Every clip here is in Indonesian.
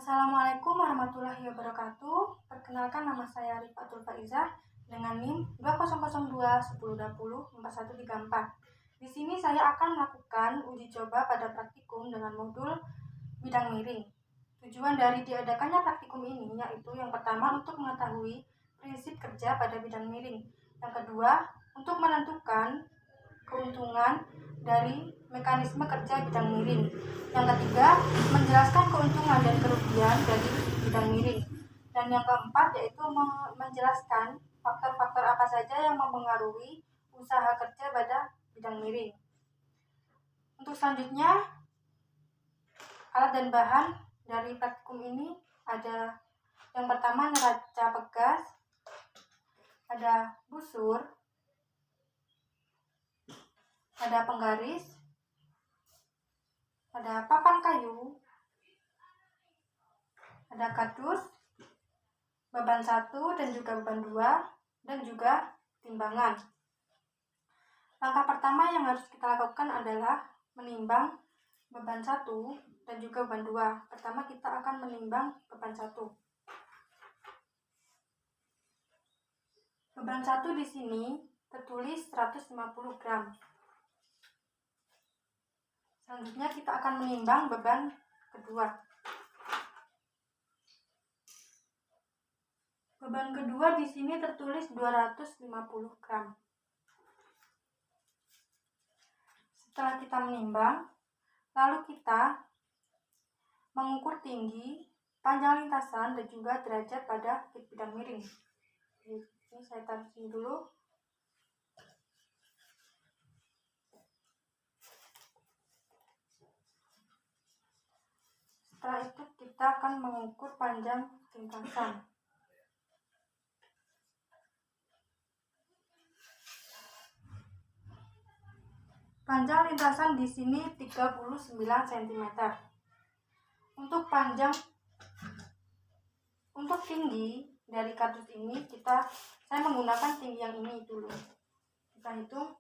Assalamualaikum warahmatullahi wabarakatuh. Perkenalkan, nama saya Rifatul Faizah dengan NIM 200210204134. Di sini saya akan melakukan uji coba pada praktikum dengan modul bidang miring. Tujuan dari diadakannya praktikum ini yaitu yang pertama untuk mengetahui prinsip kerja pada bidang miring. Yang kedua, untuk menentukan keuntungan dari mekanisme kerja bidang miring. Yang ketiga, menjelaskan keuntungan dan kerugian dari bidang miring. Dan yang keempat yaitu menjelaskan faktor-faktor apa saja yang mempengaruhi usaha kerja pada bidang miring. Untuk selanjutnya, alat dan bahan dari praktikum ini ada yang pertama neraca pegas, ada busur, ada penggaris, ada papan kayu, ada kardus, beban 1 dan juga beban 2, dan juga timbangan. Langkah pertama yang harus kita lakukan adalah menimbang beban 1 dan juga beban 2. Pertama kita akan menimbang beban 1. Beban 1 di sini tertulis 150 gram. Selanjutnya kita akan menimbang beban kedua. Beban kedua di sini tertulis 250 gram. Setelah kita menimbang, lalu kita mengukur tinggi, panjang lintasan, dan juga derajat pada kit bidang miring. Ini saya taruh sini dulu. Setelah itu kita akan mengukur panjang lintasan. Panjang lintasan di sini 39 cm. Untuk tinggi dari kardus ini saya menggunakan tinggi yang ini dulu. Kita hitung.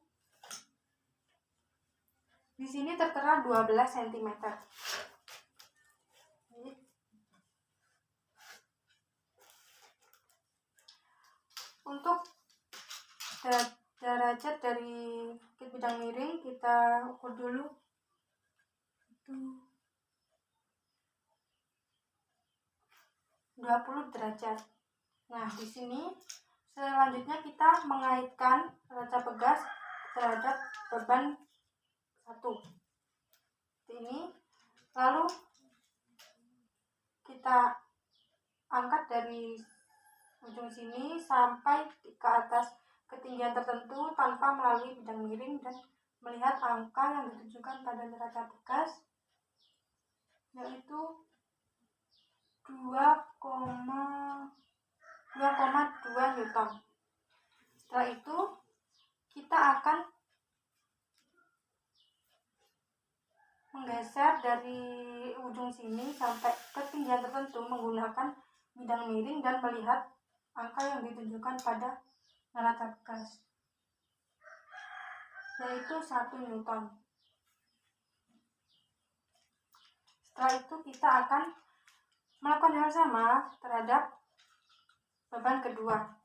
Di sini tertera 12 cm. Untuk derajat dari kit bidang miring kita ukur dulu. Itu 20 derajat. Nah, di sini selanjutnya kita mengaitkan neraca pegas terhadap beban 1. Ini lalu kita angkat dari ujung sini sampai ke atas ketinggian tertentu tanpa melalui bidang miring dan melihat angka yang ditunjukkan pada neraca pegas, yaitu 2,2 Newton. Setelah itu kita akan menggeser dari ujung sini sampai ketinggian tertentu menggunakan bidang miring dan melihat angka yang ditunjukkan pada neraca pegas, yaitu 1 Newton. Setelah itu kita akan melakukan hal sama terhadap beban kedua.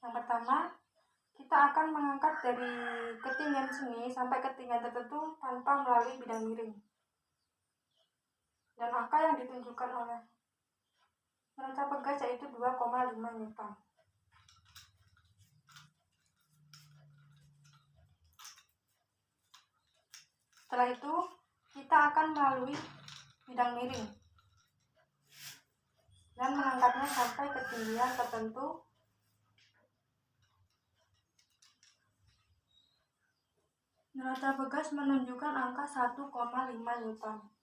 Yang pertama, kita akan mengangkat dari ketinggian sini sampai ketinggian tertentu tanpa melalui bidang miring. Dan angka yang ditunjukkan oleh neraca pegas yaitu 2,5 Newton. Setelah itu, kita akan melalui bidang miring dan mengangkatnya sampai ketinggian tertentu. Neraca pegas menunjukkan angka 1,5 Newton.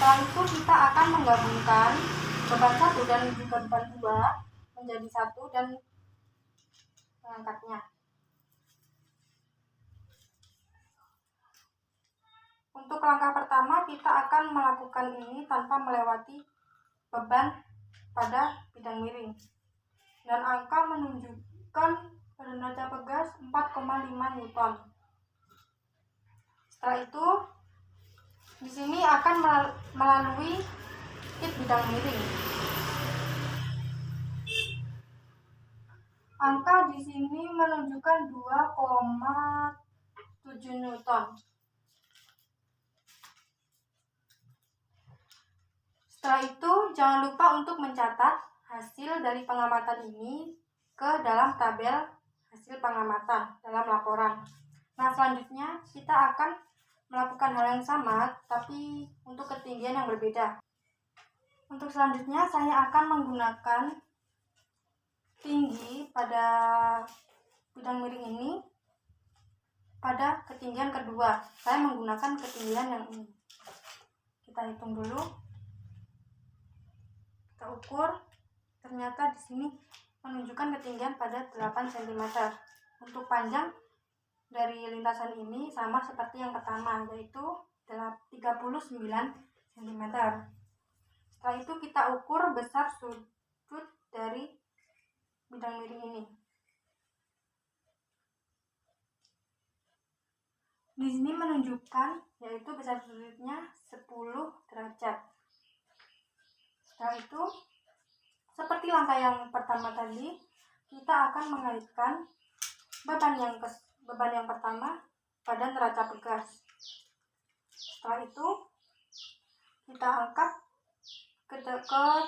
Setelah itu kita akan menggabungkan beban 1 dan juga beban 2 menjadi 1 dan mengangkatnya. Untuk langkah pertama kita akan melakukan ini tanpa melewati beban pada bidang miring. dan angka menunjukkan pada neraca pegas 4,5 Newton. Setelah itu, di sini akan melalui kit bidang miring. Angka di sini menunjukkan 2,7 Newton. Setelah itu, jangan lupa untuk mencatat hasil dari pengamatan ini ke dalam tabel hasil pengamatan dalam laporan. Nah, selanjutnya kita akan melakukan hal yang sama, tapi untuk ketinggian yang berbeda. Untuk selanjutnya, saya akan menggunakan tinggi pada bidang miring ini pada ketinggian kedua. Saya menggunakan ketinggian yang ini. Kita hitung dulu. Kita ukur. Ternyata di sini menunjukkan ketinggian pada 8 cm. Untuk panjang dari lintasan ini sama seperti yang pertama, yaitu 39 cm. Setelah itu kita ukur besar sudut dari bidang miring ini. Di sini menunjukkan yaitu besar sudutnya 10 derajat. Setelah itu, seperti langkah yang pertama tadi, kita akan mengaitkan beban yang pertama pada neraca pegas. Setelah itu, kita angkat ke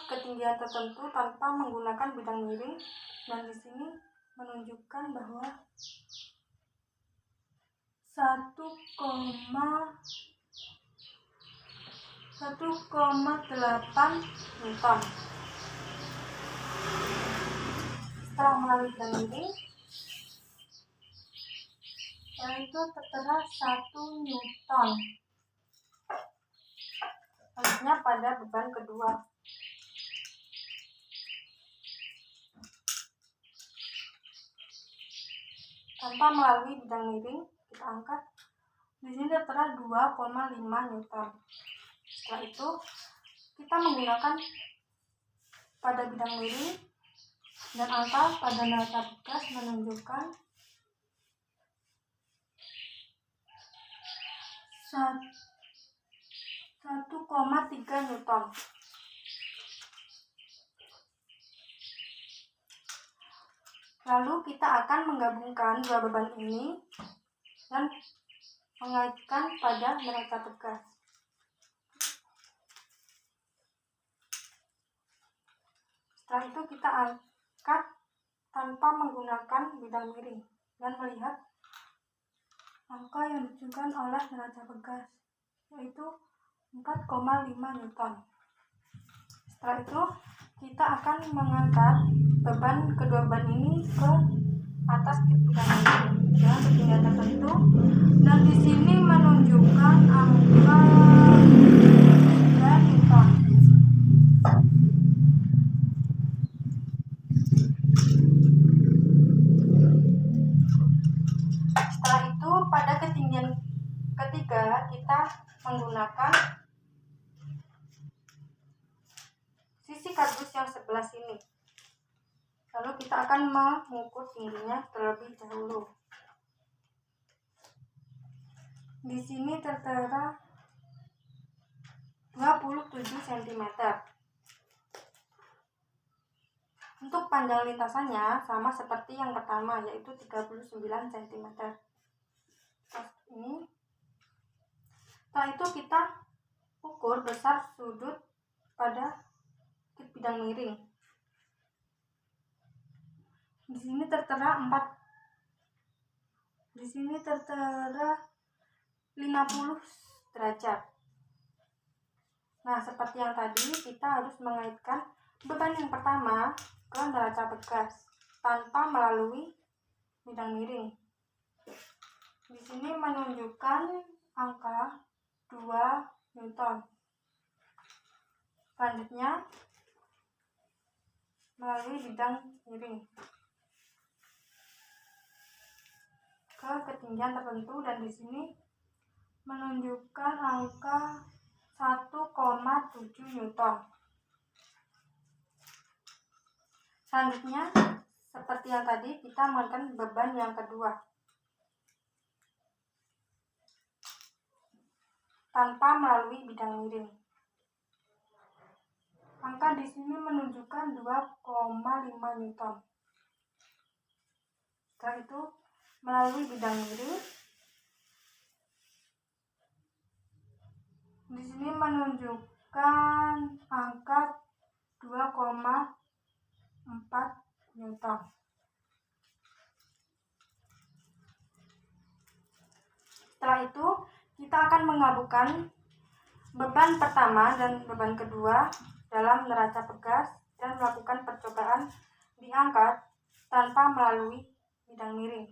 ketinggian tertentu tanpa menggunakan bidang miring, dan di sini menunjukkan bahwa 1,8 Newton. Setelah melalui bidang miring, itu tertera 1 Newton. Selanjutnya pada beban kedua. Tanpa melalui bidang miring, kita angkat. Di sini tertera 2,5 Newton. Setelah itu, kita menggunakan pada bidang miring dan angka pada neraca pegas menunjukkan 1,3 Newton. Lalu kita akan menggabungkan dua beban ini dan mengaitkan pada neraca pegas. Setelah itu kita angkat tanpa menggunakan bidang miring dan melihat angka yang ditunjukkan oleh neraca pegas, yaitu 4,5 Newton. Setelah itu kita akan mengangkat kedua beban ini ke atas kit bidang miring dengan ketinggian tertentu, dan di sini menunjukkan angka 3 Newton. Setelah itu, pada ketinggian ketiga kita menggunakan sisi kardus yang sebelah sini. Lalu kita akan mengukur tingginya terlebih dahulu. Di sini tertera 27 cm. Untuk panjang lintasannya sama seperti yang pertama, yaitu 39 cm. Ini. Setelah itu kita ukur besar sudut pada kit bidang miring. Di sini tertera 50 derajat. Nah, seperti yang tadi, kita harus mengaitkan beban yang pertama ke neraca pegas tanpa melalui bidang miring. Di sini menunjukkan angka 2 Newton. Selanjutnya melalui bidang miring ke ketinggian tertentu, dan di sini menunjukkan angka 1,7 Newton. Selanjutnya, seperti yang tadi, kita mengenakan beban yang kedua tanpa melalui bidang miring. Angka di sini menunjukkan 2,5 Newton. Setelah itu, melalui bidang miring, di sini menunjukkan angka 2,4 Newton. Setelah itu, kita akan menggabungkan beban pertama dan beban kedua dalam neraca pegas dan melakukan percobaan diangkat tanpa melalui bidang miring,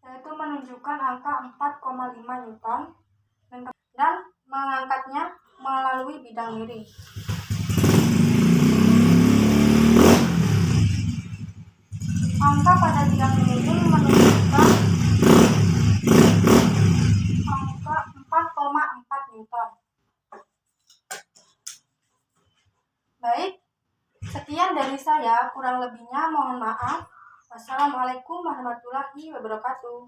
yaitu menunjukkan angka 4,5 Newton dan mengangkatnya melalui bidang miring. Angka pada bidang miring menunjukkan angka 4,4 Newton. Baik, sekian dari saya, kurang lebihnya mohon maaf. Wassalamualaikum warahmatullahi wabarakatuh.